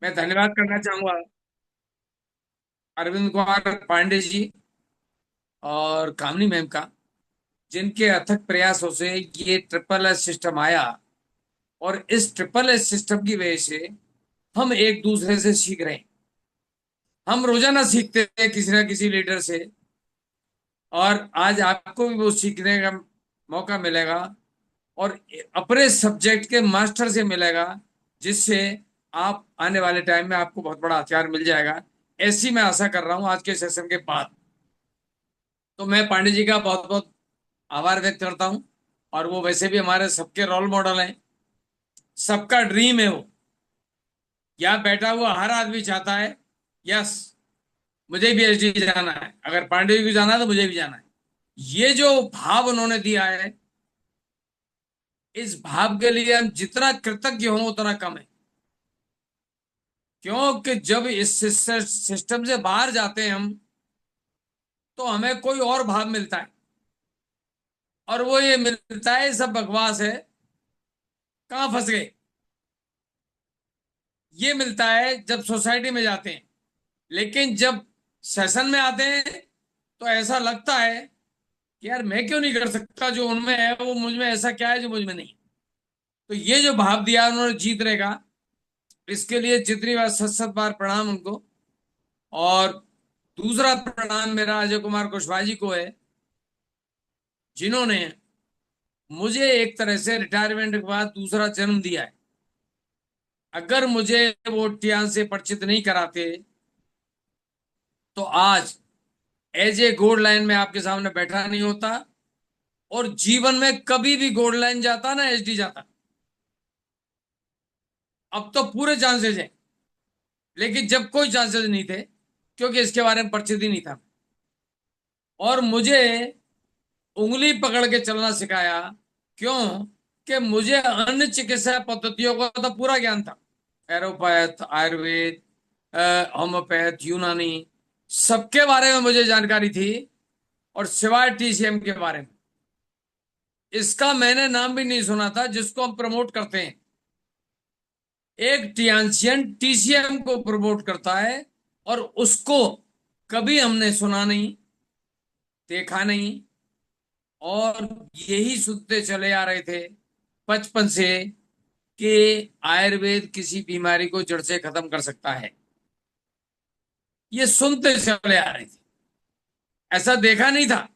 मैं धन्यवाद करना चाहूंगा अरविंद कुमार पांडे जी और कामनी मैम का, जिनके अथक प्रयासों से ये ट्रिपल एस सिस्टम आया। और इस ट्रिपल एस सिस्टम की वजह से हम एक दूसरे से सीख रहे हैं। हम रोजाना सीखते हैं किसी ना किसी लीडर से, और आज आपको भी वो सीखने का मौका मिलेगा और अपने सब्जेक्ट के मास्टर से मिलेगा, जिससे आप आने वाले टाइम में आपको बहुत बड़ा हथियार मिल जाएगा। ऐसी मैं आशा कर रहा हूं आज के सेशन के बाद। तो मैं पांडे जी का बहुत बहुत आभार व्यक्त करता हूं। और वो वैसे भी हमारे सबके रोल मॉडल हैं, सबका ड्रीम है वो। यहाँ बैठा हुआ हर आदमी चाहता है, यस, मुझे भी एचडी जाना है, अगर पांडे जी को जाना है तो मुझे भी जाना है। ये जो भाव उन्होंने दिया है, इस भाव के लिए हम जितना कृतज्ञ हों उतना कम है। क्योंकि जब इस सिस्टम से बाहर जाते हैं हम, तो हमें कोई और भाव मिलता है। और वो ये मिलता है, सब बकवास है, कहाँ फंस गए। ये मिलता है जब सोसाइटी में जाते हैं। लेकिन जब सेशन में आते हैं, तो ऐसा लगता है कि यार मैं क्यों नहीं कर सकता, जो उनमें है वो मुझ में, ऐसा क्या है जो मुझ में नहीं। तो ये जो भाव दिया उन्होंने जीतने का, इसके लिए जितनी बार सत सत बार प्रणाम उनको। और दूसरा प्रणाम मेरा अजय कुमार कुशवाहा जी को है, जिन्होंने मुझे एक तरह से रिटायरमेंट के बाद दूसरा जन्म दिया है। अगर मुझे वो टियान से परिचित नहीं कराते, तो आज एज ए गोल्ड लाइन में आपके सामने बैठा नहीं होता। और जीवन में कभी भी गोल्ड लाइन जाता ना एचडी जाता। अब तो पूरे चांसेस है, लेकिन जब कोई चांसेस नहीं थे, क्योंकि इसके बारे में परिचित ही नहीं था। और मुझे उंगली पकड़ के चलना सिखाया। क्यों? कि मुझे अन्य चिकित्सा पद्धतियों का तो पूरा ज्ञान था, एरोपैथ, आयुर्वेद, होम्योपैथ, यूनानी, सबके बारे में मुझे जानकारी थी। और सिवाय टीसीएम के बारे में, इसका मैंने नाम भी नहीं सुना था, जिसको हम प्रमोट करते हैं। एक टियानसियन टीसीएम को प्रमोट करता है, और उसको कभी हमने सुना नहीं, देखा नहीं। और यही सुनते चले आ रहे थे बचपन से, कि आयुर्वेद किसी बीमारी को जड़ से खत्म कर सकता है। ये सुनते चले आ रहे थे, ऐसा देखा नहीं था।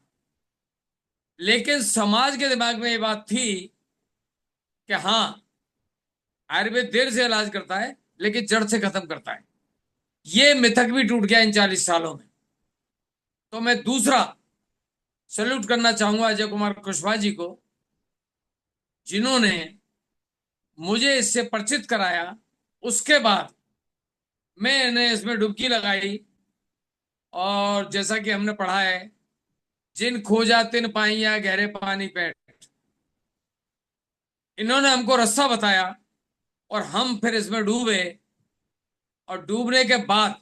लेकिन समाज के दिमाग में ये बात थी कि हाँ, आयुर्वेद देर से इलाज करता है, लेकिन जड़ से खत्म करता है। ये मिथक भी टूट गया इन 40 सालों में। तो मैं दूसरा सैल्यूट करना चाहूंगा अजय कुमार कुशवाहा जी को, जिन्होंने मुझे इससे परिचित कराया। उसके बाद मैंने इसमें डुबकी लगाई। और जैसा कि हमने पढ़ा है, जिन खोजा तिन पाइया गहरे पानी पैठ, इन्होंने हमको रास्ता बताया, और हम फिर इसमें डूबे। और डूबने के बाद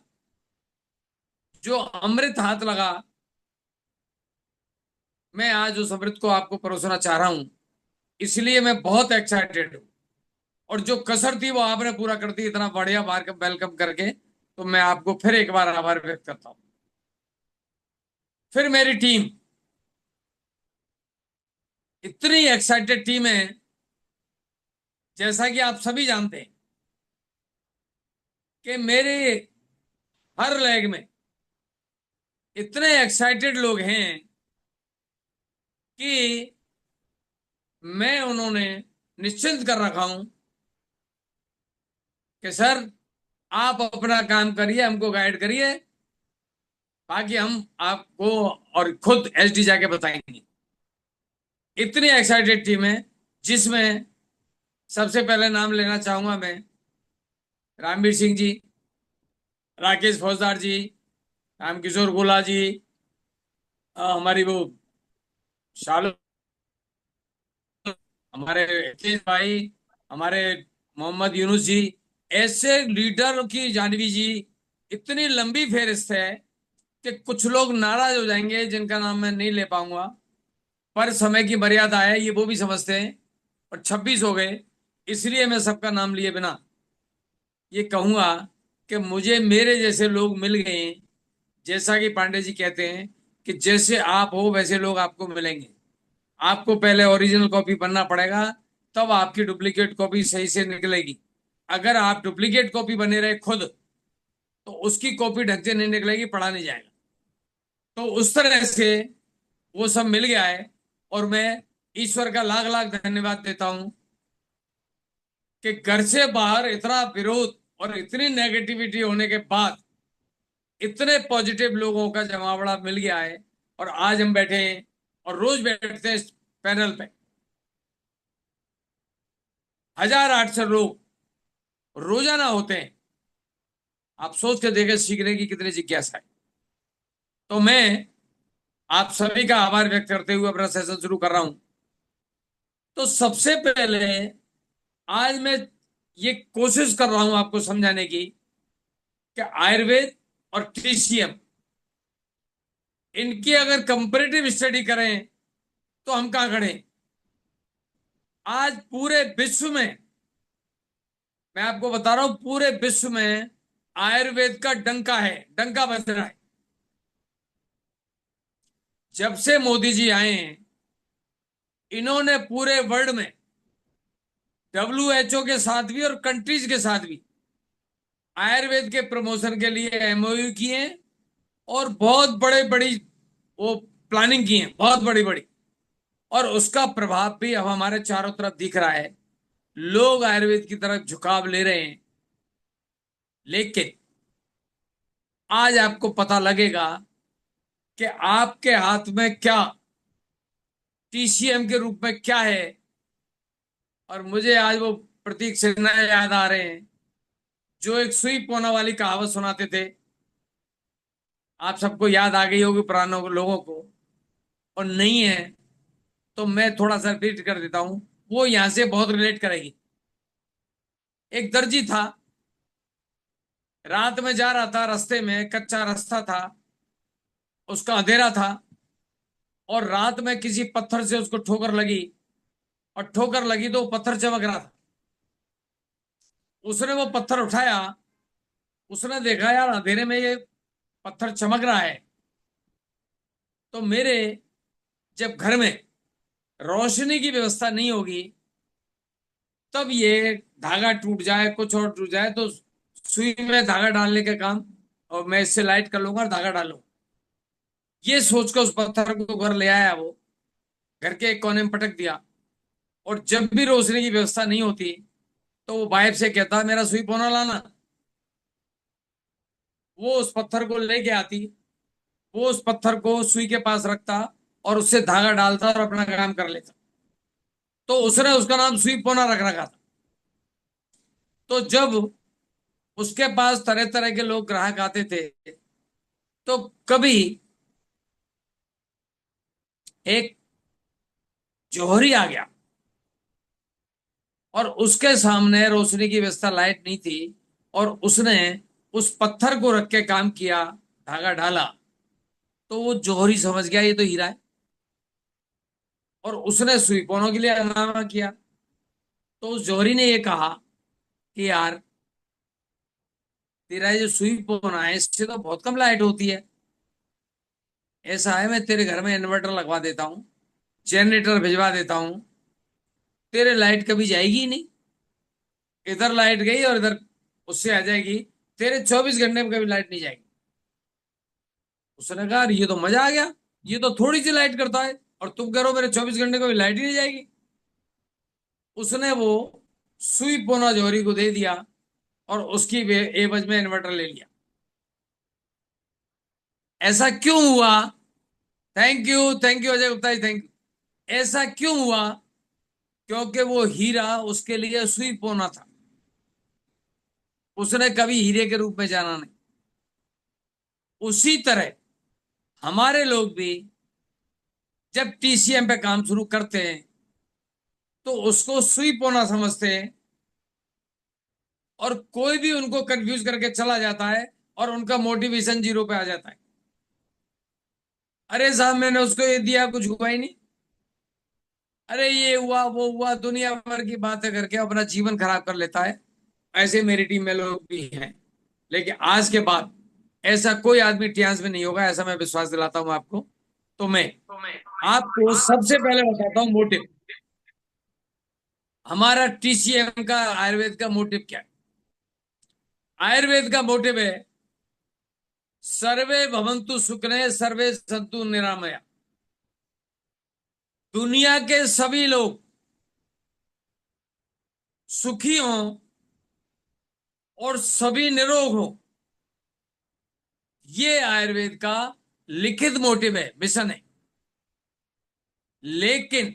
जो अमृत हाथ लगा, मैं आज उस अमृत को आपको परोसना चाह रहा हूं। इसलिए मैं बहुत एक्साइटेड हूं। और जो कसर थी वो आपने पूरा कर दी, इतना बढ़िया बार वेलकम करके। तो मैं आपको फिर एक बार आभार व्यक्त करता हूं। फिर मेरी टीम, इतनी एक्साइटेड टीम है, जैसा कि आप सभी जानते हैं कि मेरे हर लेग में इतने एक्साइटेड लोग हैं कि मैं उन्होंने निश्चिंत कर रखा हूं कि सर, आप अपना काम करिए, हमको गाइड करिए, बाकी हम आपको और खुद एचडी जाके बताएंगे। इतनी एक्साइटेड टीम है, जिसमें सबसे पहले नाम लेना चाहूंगा मैं रामवीर सिंह जी, राकेश फौजदार जी, रामकिशोर गोला जी, हमारी वो शालू, हमारे अखिलेश भाई, हमारे मोहम्मद यूनुस जी, ऐसे लीडर की जानवी जी। इतनी लंबी फेहरिस्त है कि कुछ लोग नाराज हो जाएंगे जिनका नाम मैं नहीं ले पाऊंगा। पर समय की मर्यादा है, ये वो भी समझते हैं। और 26 हो गए, इसलिए मैं सबका नाम लिए बिना ये कहूंगा कि मुझे मेरे जैसे लोग मिल गए हैं। जैसा कि पांडे जी कहते हैं कि जैसे आप हो वैसे लोग आपको मिलेंगे। आपको पहले ओरिजिनल कॉपी बनना पड़ेगा, तब आपकी डुप्लीकेट कॉपी सही से निकलेगी। अगर आप डुप्लीकेट कॉपी बने रहे खुद, तो उसकी कॉपी ढंग से नहीं निकलेगी, पढ़ा नहीं जाएगा। तो उस तरह से वो सब मिल गया है। और मैं ईश्वर का लाख लाख धन्यवाद देता हूं कि घर से बाहर इतना विरोध और इतनी नेगेटिविटी होने के बाद इतने पॉजिटिव लोगों का जमावड़ा मिल गया है। और आज हम बैठे हैं और रोज बैठते हैं इस पैनल पे। 1800 लोग रोजाना होते हैं। आप सोच के देखें सीखने की कितनी जिज्ञासा है। तो मैं आप सभी का आभार व्यक्त करते हुए अपना सेशन शुरू कर रहा हूं। तो सबसे पहले आज मैं ये कोशिश कर रहा हूं आपको समझाने की कि आयुर्वेद और टीसीएम, इनकी अगर कंपैरेटिव स्टडी करें तो हम कहां खड़े हैं। आज पूरे विश्व में, मैं आपको बता रहा हूं, पूरे विश्व में आयुर्वेद का डंका है, डंका बज रहा है। जब से मोदी जी आए हैं, इन्होंने पूरे वर्ल्ड में WHO के साथ भी और कंट्रीज के साथ भी आयुर्वेद के प्रमोशन के लिए MOU किए हैं। और बहुत बड़े बड़ी वो प्लानिंग की है, बहुत बड़ी बड़ी। और उसका प्रभाव भी अब हमारे चारों तरफ दिख रहा है। लोग आयुर्वेद की तरफ झुकाव ले रहे हैं। लेकिन आज आपको पता लगेगा कि आपके हाथ में क्या, टीसीएम के रूप में क्या है। और मुझे आज वो प्रतीक सिन्हा याद आ रहे हैं, जो एक सुई पोना वाली कहावत सुनाते थे। आप सबको याद आ गई होगी, पुराने लोगों को। और नहीं है तो मैं थोड़ा सा रिपीट कर देता हूं, वो यहां से बहुत रिलेट करेगी। एक दर्जी था, रात में जा रहा था, रास्ते में कच्चा रास्ता था, उसका अंधेरा था। और रात में किसी पत्थर से उसको ठोकर लगी। और ठोकर लगी तो वो पत्थर चमक रहा था। उसने वो पत्थर उठाया। उसने देखा यार अंधेरे में ये पत्थर चमक रहा है, तो मेरे जब घर में रोशनी की व्यवस्था नहीं होगी, तब ये धागा टूट जाए, कुछ और टूट जाए, तो सुई में धागा डालने का काम, और मैं इससे लाइट कर लूंगा और धागा डालूंगा। ये सोचकर उस पत्थर को घर ले आया वो, घर के एक कोने में पटक दिया। और जब भी रोशनी की व्यवस्था नहीं होती, तो वो वाइफ से कहता मेरा सुई पोना लाना। वो उस पत्थर को लेके आती, वो उस पत्थर को सुई के पास रखता और उससे धागा डालता और अपना काम कर लेता। तो उसने उसका नाम सुई पोना रख रखा था। तो जब उसके पास तरह तरह के लोग ग्राहक आते थे, तो कभी एक जौहरी आ गया और उसके सामने रोशनी की व्यवस्था, लाइट नहीं थी, और उसने उस पत्थर को रख के काम किया, धागा डाला। तो वो जौहरी समझ गया ये तो हीरा है, और उसने सुई पोनों के लिए हंगामा किया। तो उस जौहरी ने ये कहा कि यार तेरा ये जो सुई पोना है इससे तो बहुत कम लाइट होती है। ऐसा है, मैं तेरे घर में इन्वर्टर लगवा देता हूँ, जनरेटर भिजवा देता हूँ, तेरे लाइट कभी जाएगी ही नहीं। इधर लाइट गई और इधर उससे आ जाएगी, तेरे 24 घंटे में कभी लाइट नहीं जाएगी। उसने कहा ये तो मजा आ गया, ये तो थोड़ी सी लाइट करता है, और तुम कह रहे हो मेरे 24 घंटे कभी लाइट ही नहीं जाएगी। उसने वो सुई पोना जौहरी को दे दिया और उसकी एवज में इन्वर्टर ले लिया। ऐसा क्यों हुआ? Thank you Ajay Gupta ji, thank you. ऐसा क्यों हुआ? क्योंकि वो हीरा उसके लिए सुई पोना था। उसने कभी हीरे के रूप में जाना नहीं। उसी तरह हमारे लोग भी जब टीसीएम पे काम शुरू करते हैं, तो उसको सुई पोना समझते हैं, और कोई भी उनको कंफ्यूज करके चला जाता है, और उनका मोटिवेशन जीरो पे आ जाता है। अरे साहब मैंने उसको ये दिया, कुछ हुआ ही नहीं। अरे ये हुआ वो हुआ, दुनिया भर की बातें करके अपना जीवन खराब कर लेता है। ऐसे मेरी टीम में लोग भी हैं, लेकिन आज के बाद ऐसा कोई आदमी टियांस में नहीं होगा, ऐसा मैं विश्वास दिलाता हूं आपको। तो मैं आपको सबसे पहले बताता हूं मोटिव, हमारा टीसीएम का आयुर्वेद का मोटिव क्या है। आयुर्वेद का मोटिव है सर्वे भवन्तु सुखिनः सर्वे सन्तु निरामया। दुनिया के सभी लोग सुखी हों और सभी निरोग हों, ये आयुर्वेद का लिखित मोटिव है, मिशन है। लेकिन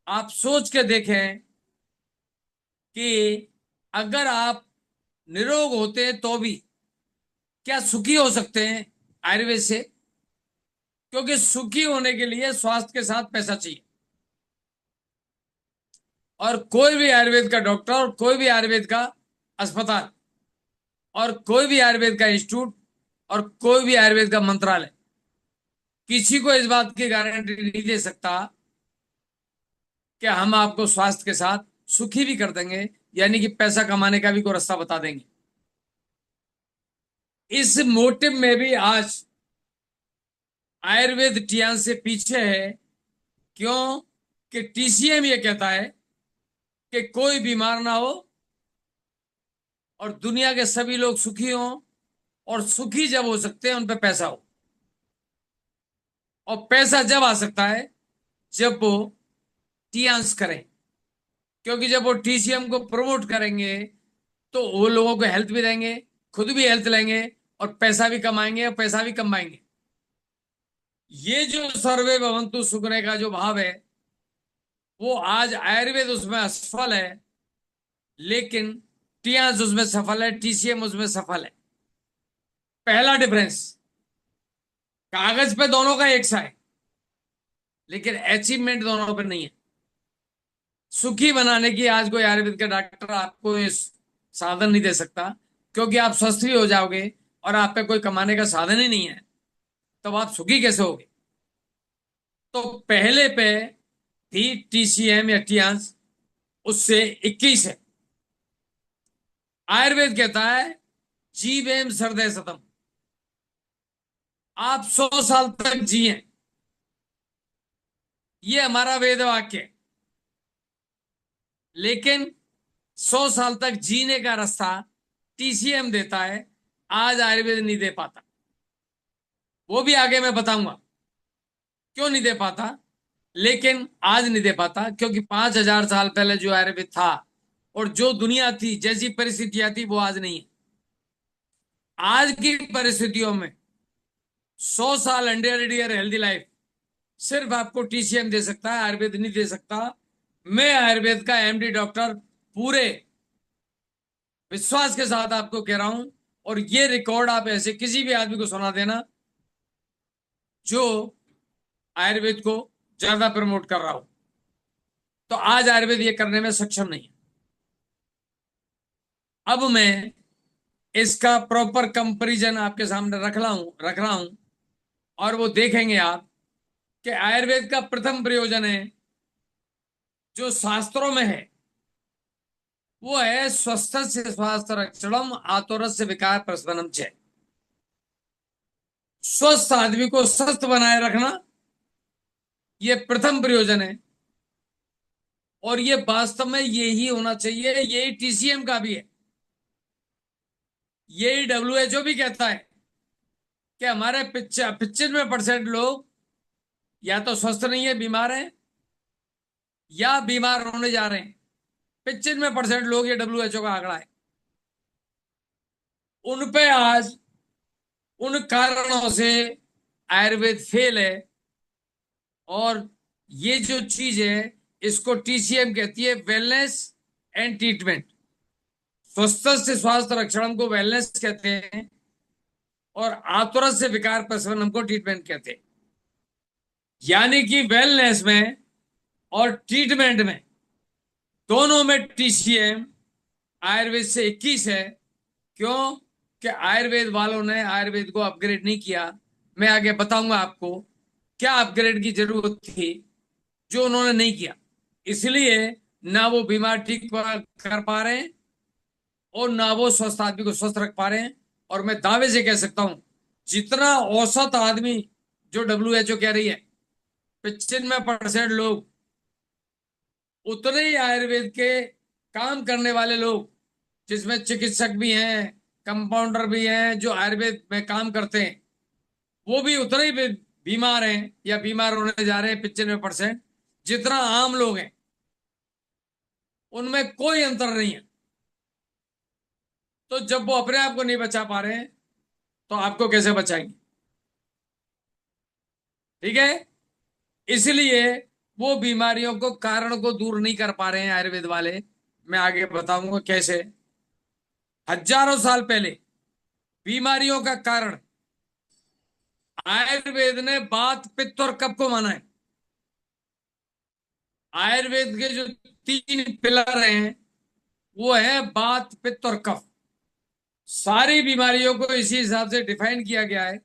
आप सोच के देखें कि अगर आप निरोग होते हैं तो भी क्या सुखी हो सकते हैं आयुर्वेद से? क्योंकि सुखी होने के लिए स्वास्थ्य के साथ पैसा चाहिए। और कोई भी आयुर्वेद का डॉक्टर और कोई भी आयुर्वेद का अस्पताल और कोई भी आयुर्वेद का इंस्टीट्यूट और कोई भी आयुर्वेद का मंत्रालय किसी को इस बात की गारंटी नहीं दे सकता कि हम आपको स्वास्थ्य के साथ सुखी भी कर देंगे, यानी कि पैसा कमाने का भी कोई रास्ता बता देंगे। इस मोटिव में भी आज आयुर्वेद टियान से पीछे है। क्यों? कि टीसीएम ये कहता है कि कोई बीमार ना हो और दुनिया के सभी लोग सुखी हों, और सुखी जब हो सकते हैं उन पे पैसा हो। और पैसा जब आ सकता है जब वो टियांस करें, क्योंकि जब वो टीसीएम को प्रमोट करेंगे तो वो लोगों को हेल्थ भी देंगे, खुद भी हेल्थ लेंगे और पैसा भी कमाएंगे और पैसा भी कमाएंगे। ये जो सर्वे भवन्तु सुखिनः का जो भाव है, वो आज आयुर्वेद उसमें असफल है, लेकिन टियांस उसमें सफल है, टीसीएम उसमें सफल है। पहला डिफरेंस, कागज पे दोनों का एक सा है, लेकिन अचीवमेंट दोनों पे नहीं है। सुखी बनाने की आज कोई आयुर्वेद का डॉक्टर आपको इस साधन नहीं दे सकता, क्योंकि आप स्वस्थ भी हो जाओगे और आप पे कोई कमाने का साधन ही नहीं है, तब आप सुखी कैसे होगे? तो पहले पे थी टीसीएम या टियांस, उससे 21 है। आयुर्वेद कहता है जीवेम सरदय सतम, आप 100 साल तक जिए, ये हमारा वेद वाक्य है। लेकिन 100 साल तक जीने का रास्ता टीसीएम देता है, आज आयुर्वेद नहीं दे पाता। वो भी आगे मैं बताऊंगा क्यों नहीं दे पाता। लेकिन आज नहीं दे पाता क्योंकि 5,000 साल पहले जो आयुर्वेद था और जो दुनिया थी, जैसी परिस्थितियां थी, वो आज नहीं है। आज की परिस्थितियों में 100 साल हंड्रेड ईयर हेल्दी लाइफ सिर्फ आपको टीसीएम दे सकता है, आयुर्वेद नहीं दे सकता। मैं आयुर्वेद का एमडी डॉक्टर पूरे विश्वास के साथ आपको कह रहा हूं, और ये रिकॉर्ड आप ऐसे किसी भी आदमी को सुना देना जो आयुर्वेद को ज्यादा प्रमोट कर रहा हो, तो आज आयुर्वेद ये करने में सक्षम नहीं है। अब मैं इसका प्रॉपर कंपैरिजन आपके सामने रख रहा हूं और वो देखेंगे आप कि आयुर्वेद का प्रथम प्रयोजन है जो शास्त्रों में है, वो है स्वस्थ से स्वास्थ्य रक्षणम आतुरस्य विकार प्रशमनम च। स्वस्थ आदमी को स्वस्थ बनाए रखना, ये प्रथम प्रयोजन है। और ये वास्तव में यही होना चाहिए, यही टीसीएम का भी है, यही डब्ल्यूएचओ भी कहता है कि हमारे 95% लोग या तो स्वस्थ नहीं है, बीमार हैं, या बीमार होने जा रहे हैं। 95% लोग, ये डब्ल्यूएचओ का आंकड़ा है। उन पे आज उन कारणों से आयुर्वेद फेल है। और ये जो चीज है इसको टीसीएम कहती है वेलनेस एंड ट्रीटमेंट। स्वस्थ से स्वास्थ्य रक्षण को वेलनेस कहते हैं और आतुरत से विकार प्रशमन को ट्रीटमेंट कहते हैं। यानी कि वेलनेस में और ट्रीटमेंट में, दोनों में टीसीएम आयुर्वेद से 21 है। क्यों? कि आयुर्वेद वालों ने आयुर्वेद को अपग्रेड नहीं किया। मैं आगे बताऊंगा आपको क्या अपग्रेड की जरूरत थी जो उन्होंने नहीं किया, इसलिए ना वो बीमार ठीक कर पा रहे हैं और ना वो स्वस्थ आदमी को स्वस्थ रख पा रहे हैं। और मैं दावे से कह सकता हूं, जितना औसत आदमी, जो WHO कह रही है 95% लोग, उतने ही आयुर्वेद के काम करने वाले लोग, जिसमें चिकित्सक भी हैं, कंपाउंडर भी हैं, जो आयुर्वेद में काम करते हैं, वो भी उतने ही बीमार हैं या बीमार होने जा रहे हैं 95%, जितना आम लोग हैं। उनमें कोई अंतर नहीं है। तो जब वो अपने आप को नहीं बचा पा रहे हैं, तो आपको कैसे बचाएंगे? ठीक है। इसलिए वो बीमारियों को, कारण को दूर नहीं कर पा रहे हैं आयुर्वेद वाले। मैं आगे बताऊंगा कैसे। हजारों साल पहले बीमारियों का कारण आयुर्वेद ने बात, पित्त और कफ को माना है। आयुर्वेद के जो 3 पिलर हैं, वो है बात, पित्त और कफ। सारी बीमारियों को इसी हिसाब से डिफाइन किया गया है,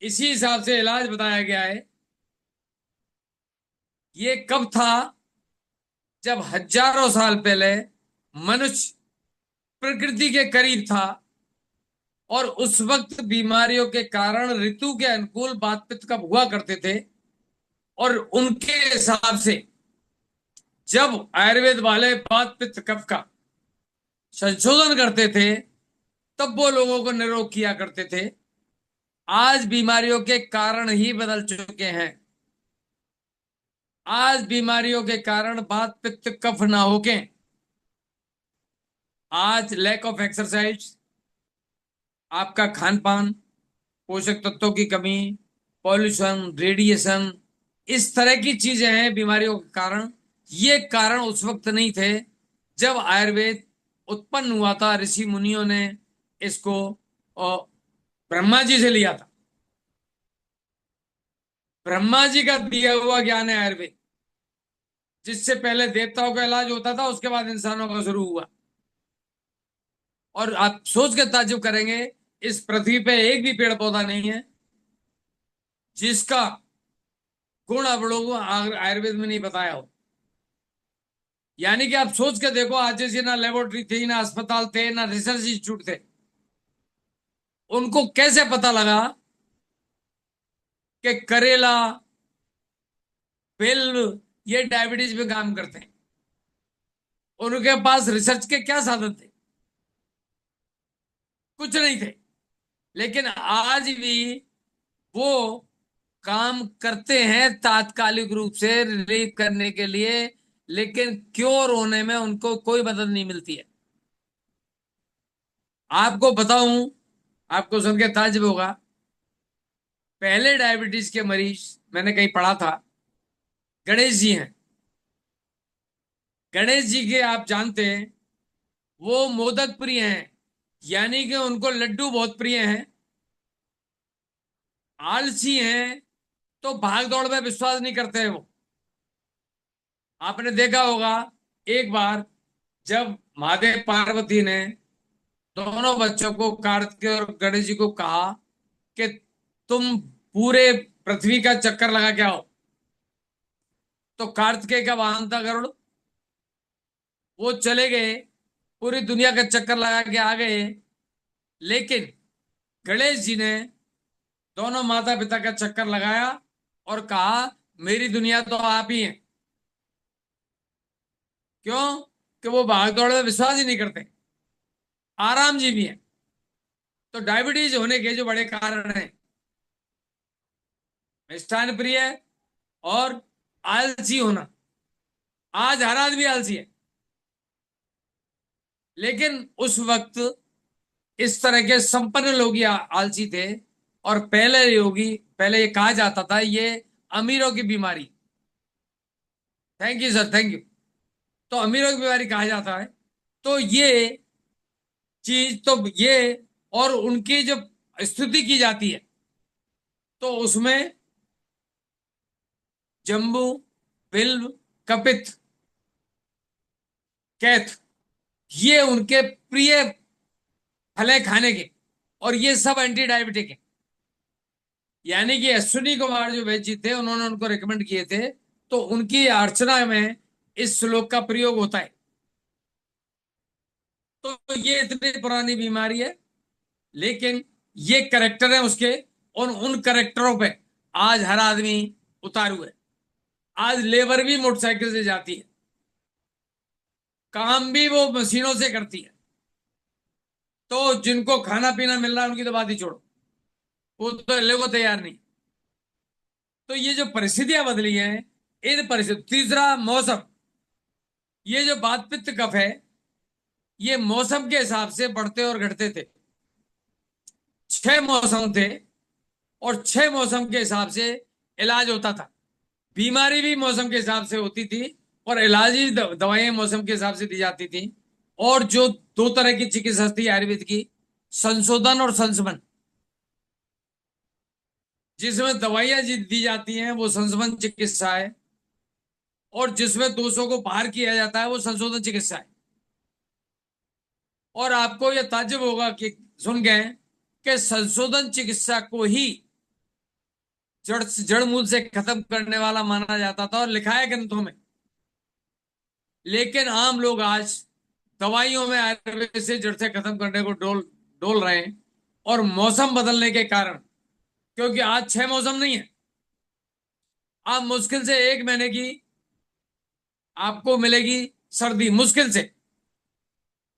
इसी हिसाब से इलाज बताया गया है। ये कब था? जब हजारों साल पहले मनुष्य प्रकृति के करीब था, और उस वक्त बीमारियों के कारण ऋतु के अनुकूल बात, पित्त, कफ हुआ करते थे। और उनके हिसाब से जब आयुर्वेद वाले बात, पित्त, कफ का संशोधन करते थे, तब वो लोगों को निरोग किया करते थे। आज बीमारियों के कारण ही बदल चुके हैं। आज बीमारियों के कारण बात, पित्त, कफ ना होके आज लैक ऑफ एक्सरसाइज, आपका खान पान, पोषक तत्वों की कमी, पॉल्यूशन, रेडिएशन, इस तरह की चीजें हैं बीमारियों के कारण। ये कारण उस वक्त नहीं थे जब आयुर्वेद उत्पन्न हुआ था। ऋषि मुनियों ने इसको ब्रह्मा जी से लिया था। ब्रह्मा जी का दिया हुआ ज्ञान है आयुर्वेद, जिससे पहले देवताओं का इलाज होता था, उसके बाद इंसानों का शुरू हुआ। और आप सोच के ताज्जुब करेंगे, इस पृथ्वी पे एक भी पेड़ पौधा नहीं है जिसका गुण आप लोगों को आयुर्वेद में नहीं बताया हो। यानी कि आप सोच के देखो, आज जैसे ना लेबोरेटरी थी, ना अस्पताल थे, ना रिसर्च इंस्टीट्यूट थे, उनको कैसे पता लगा कि करेला, बेल, ये डायबिटीज में काम करते हैं? उनके पास रिसर्च के क्या साधन थे? कुछ नहीं थे। लेकिन आज भी वो काम करते हैं तात्कालिक रूप से रिलीफ करने के लिए, लेकिन क्योर होने में उनको कोई मदद नहीं मिलती है। आपको बताऊं, आपको सुन के ताज्जुब होगा, पहले डायबिटीज के मरीज, मैंने कहीं पढ़ा था, गणेश जी हैं। गणेश जी के आप जानते हैं, वो मोदक प्रिय हैं, यानी कि उनको लड्डू बहुत प्रिय हैं। आलसी हैं, तो भाग दौड़ में विश्वास नहीं करते हैं वो। आपने देखा होगा, एक बार जब महादेव पार्वती ने दोनों बच्चों को, कार्तिकेय और गणेश जी को, कहा कि तुम पूरे पृथ्वी का चक्कर लगा के आओ, तो कार्तिकेय का वाहन था गरुड़, वो चले गए, पूरी दुनिया का चक्कर लगा के आ गए। लेकिन गणेश जी ने दोनों माता पिता का चक्कर लगाया और कहा, मेरी दुनिया तो आप ही हैं। क्यों? कि वो भाग दौड़ में विश्वास ही नहीं करते, आराम जी भी हैं। तो डायबिटीज होने के जो बड़े कारण हैं, मिष्ठान प्रिय और आलसी होना। आज हर आदमी आलसी है, लेकिन उस वक्त इस तरह के संपन्न लोग ही आलसी थे। और पहले योगी, पहले ये कहा जाता था, ये अमीरों की बीमारी। Thank you sir, thank you. तो अमीरों की बीमारी कहा जाता है। तो ये चीज, तो ये, और उनकी जब स्तुति की जाती है, तो उसमें जम्बू, बिल्व, कपित, कैथ, ये उनके प्रिय फल है खाने के। और ये सब एंटी डायबिटिक है। यानी कि अश्विनी कुमार जो वैद्य जी थे, उन्होंने उनको रिकमेंड किए थे, तो उनकी अर्चना में इस श्लोक का प्रयोग होता है। तो ये इतनी पुरानी बीमारी है, लेकिन ये करेक्टर है उसके, और उन करेक्टरों पे आज हर आदमी उतारू है। आज लेबर भी मोटरसाइकिल से जाती है, काम भी वो मशीनों से करती है। तो जिनको खाना पीना मिल रहा है उनकी तो बात ही छोड़ो, वो तो ले को तैयार नहीं। तो ये जो परिस्थितियां बदली हैं, इन परिस्थिति, तीसरा मौसम, ये जो बात पित्त कफ है, ये मौसम के हिसाब से बढ़ते और घटते थे। 6 मौसम थे, और 6 मौसम के हिसाब से इलाज होता था। बीमारी भी मौसम के हिसाब से होती थी, और इलाज भी दवाइयां मौसम के हिसाब से दी जाती थी। और जो दो तरह की चिकित्सा थी आयुर्वेद की, संशोधन और संशमन। जिसमें दवाइयां दी जाती हैं वो संशमन चिकित्सा है, और जिसमें दोषों को बाहर किया जाता है वो संशोधन चिकित्सा है। और आपको यह ताज्जुब होगा कि सुन गए कि संशोधन चिकित्सा को ही जड़ मूल से खत्म करने वाला माना जाता था और लिखा है ग्रंथों में। लेकिन आम लोग आज दवाइयों में आयुर्वेद से जड़ से खत्म करने को डोल डोल रहे हैं। और मौसम बदलने के कारण, क्योंकि आज 6 मौसम नहीं है, आप मुश्किल से 1 महीने की आपको मिलेगी सर्दी, मुश्किल से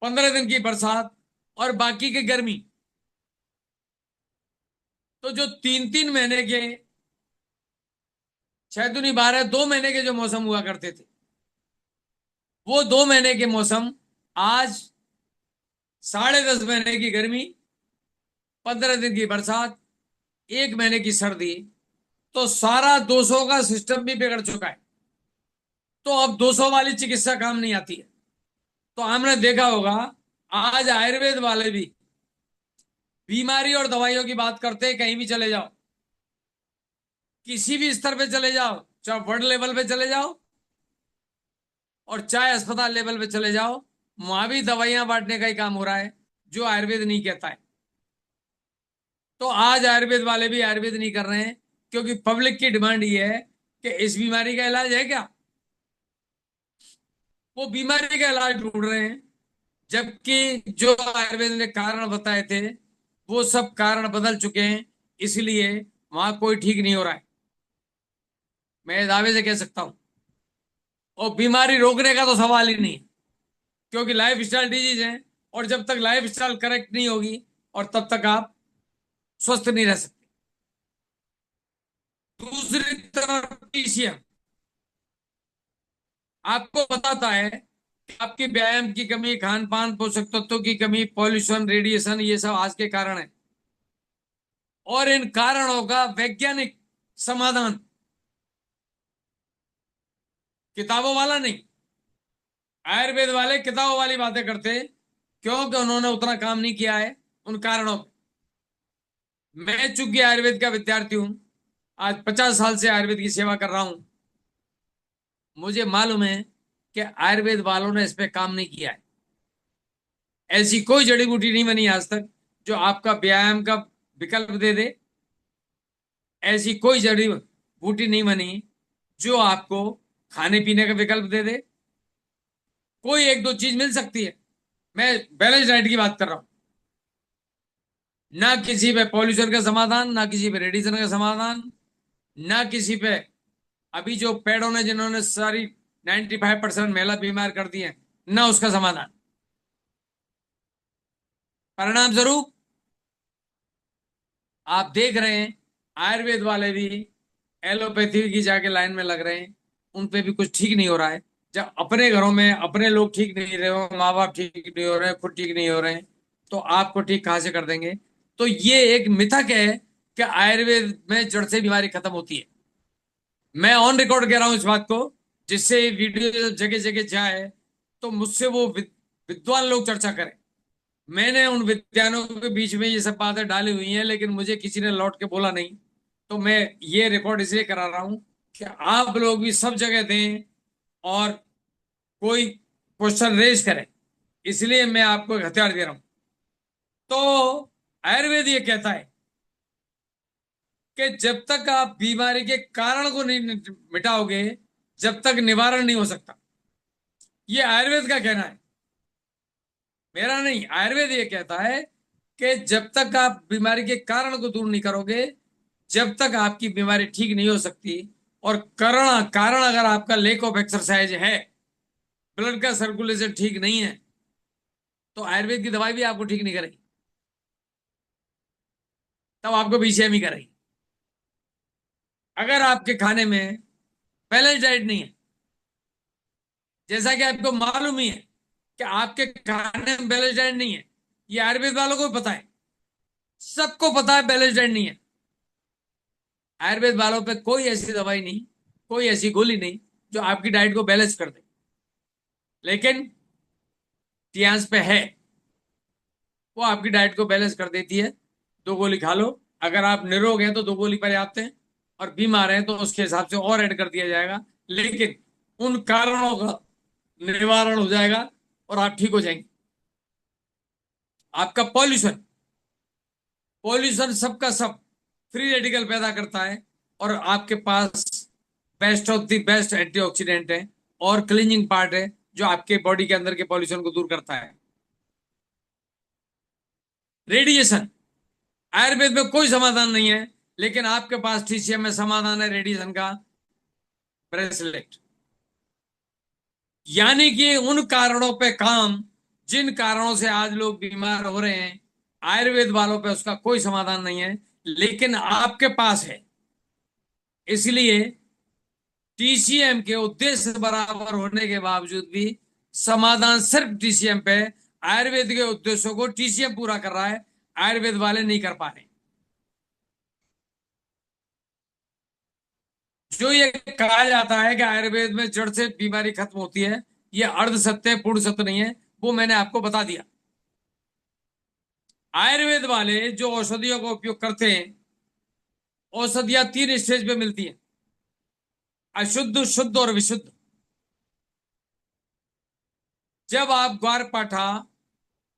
15 दिन की बरसात, और बाकी की गर्मी। तो जो 3-3 महीने के, 6 दूनी 12, 2 महीने के जो मौसम हुआ करते थे, वो 2 महीने के मौसम आज 10.5 महीने की गर्मी, 15 दिन की बरसात, 1 महीने की सर्दी। तो सारा 200 का सिस्टम भी बिगड़ चुका है। तो अब 200 वाली चिकित्सा काम नहीं आती है। तो हमने देखा होगा, आज आयुर्वेद वाले भी बीमारी और दवाइयों की बात करते हैं। कहीं भी चले जाओ, किसी भी स्तर पे चले जाओ, चाहे वर्ल्ड लेवल पे चले जाओ और चाहे अस्पताल लेवल पे चले जाओ, वहां भी दवाइयां बांटने का ही काम हो रहा है, जो आयुर्वेद नहीं कहता है। तो आज आयुर्वेद वाले भी आयुर्वेद नहीं कर रहे हैं, क्योंकि पब्लिक की डिमांड ये है कि इस बीमारी का इलाज है क्या। वो बीमारी का इलाज ढूंढ रहे हैं, जबकि जो आयुर्वेद ने कारण बताए थे वो सब कारण बदल चुके हैं। इसलिए वहां कोई ठीक नहीं हो रहा है, मैं दावे से कह सकता हूं। और बीमारी रोकने का तो सवाल ही नहीं है, क्योंकि लाइफ स्टाइल डिजीज है, और जब तक लाइफ स्टाइल करेक्ट नहीं होगी, और तब तक आप स्वस्थ नहीं रह सकते। दूसरी तरफ पीसीएम आपको बताता है कि आपकी व्यायाम की कमी, खान पान, पोषक तत्वों की कमी, पॉल्यूशन, रेडिएशन, ये सब आज के कारण है। और इन कारणों का वैज्ञानिक समाधान किताबों वाला नहीं। आयुर्वेद वाले किताबों वाली बातें करते, क्योंकि उन्होंने उतना काम नहीं किया है उन कारणों पे। मैं चूंकि आयुर्वेद का विद्यार्थी हूं, आज 50 साल से आयुर्वेद की सेवा कर रहा हूं, मुझे मालूम है कि आयुर्वेद वालों ने इस पे काम नहीं किया है। ऐसी कोई जड़ी बूटी नहीं बनी आज तक जो आपका व्यायाम का विकल्प दे दे। ऐसी कोई जड़ी बूटी नहीं बनी जो आपको खाने पीने का विकल्प दे दे। कोई एक दो चीज मिल सकती है, मैं बैलेंस डाइट की बात कर रहा हूं। ना किसी पे पॉल्यूशन का समाधान, ना किसी पे रेडिएशन का समाधान, ना किसी पे अभी जो पेड़ों ने जिन्होंने सारी 95% महिला बीमार कर दी है, ना उसका समाधान। परिणाम स्वरूप आप देख रहे हैं आयुर्वेद वाले भी एलोपैथी की जाके लाइन में लग रहे हैं, उन पे भी कुछ ठीक नहीं हो रहा है। जब अपने घरों में अपने लोग ठीक नहीं रहे हो, माँ बाप ठीक नहीं हो रहे हैं, खुद ठीक नहीं हो रहे हैं, तो आपको ठीक कहाँ से कर देंगे। तो ये एक मिथक है कि आयुर्वेद में जड़ से बीमारी खत्म होती है। मैं ऑन रिकॉर्ड कह रहा हूं इस बात को, जिससे वीडियो जगह जगह जाए तो मुझसे वो विद्वान लोग चर्चा करें। मैंने उन विद्वानों के बीच में ये सब बातें डाली हुई हैं, लेकिन मुझे किसी ने लौट के बोला नहीं। तो मैं ये रिकॉर्ड इसलिए करा रहा हूं कि आप लोग भी सब जगह दें और कोई क्वेश्चन रेज करें। इसलिए मैं आपको एक हथियार दे रहा हूं। तो आयुर्वेद ये कहता है कि जब तक आप बीमारी के कारण को नहीं मिटाओगे, जब तक निवारण नहीं हो सकता। ये आयुर्वेद का कहना है। मेरा नहीं, आयुर्वेद ये कहता है कि जब तक आप बीमारी के कारण को दूर नहीं करोगे, जब तक आपकी बीमारी ठीक नहीं हो सकती। और कारण कारण अगर आपका लेक ऑफ एक्सरसाइज है, ब्लड का सर्कुलेशन ठीक नहीं है, तो आयुर्वेद की दवाई भी आपको ठीक नहीं करेगी, तब आपको बीसीएमई करेगी। अगर आपके खाने में बैलेंस डाइट नहीं है, जैसा कि आपको मालूम ही है कि आपके खाने में बैलेंस डाइट नहीं है, ये आयुर्वेद वालों को भी पता है, सबको पता है बैलेंस डाइट नहीं है। आयुर्वेद वालों पे कोई ऐसी दवाई नहीं, कोई ऐसी गोली नहीं जो आपकी डाइट को बैलेंस कर दे, लेकिन टियास पे है, वो आपकी डाइट को बैलेंस कर देती है। 2 गोली खा लो, अगर आप निरोग हैं तो 2 गोली पर्याप्त है, और बीमार हैं तो उसके हिसाब से और ऐड कर दिया जाएगा, लेकिन उन कारणों का निवारण हो जाएगा और आप ठीक हो जाएंगे। आपका पॉल्यूशन, पॉल्यूशन सबका सब फ्री रेडिकल पैदा करता है, और आपके पास best of the best antioxidant है और क्लीनिंग पार्ट है जो आपके बॉडी के अंदर के पॉल्यूशन को दूर करता है। रेडिएशन, आयुर्वेद में कोई समाधान नहीं है, लेकिन आपके पास टीसीएम में समाधान है, रेडिएशन का ब्रेसलेट। यानी कि उन कारणों पे काम, जिन कारणों से आज लोग बीमार हो रहे हैं, आयुर्वेद वालों पे उसका कोई समाधान नहीं है, लेकिन आपके पास है। इसलिए टीसीएम के उद्देश्य बराबर होने के बावजूद भी समाधान सिर्फ टीसीएम पे, आयुर्वेद के उद्देश्यों को टीसीएम पूरा कर रहा है, आयुर्वेद वाले नहीं कर पा रहे। जो ये कहा जाता है कि आयुर्वेद में जड़ से बीमारी खत्म होती है, ये अर्ध सत्य पूर्ण सत्य नहीं है, वो मैंने आपको बता दिया। आयुर्वेद वाले जो औषधियों का उपयोग करते हैं, औषधियां 3 स्टेज पे मिलती हैं, अशुद्ध, शुद्ध और विशुद्ध। जब आप ग्वारपाठा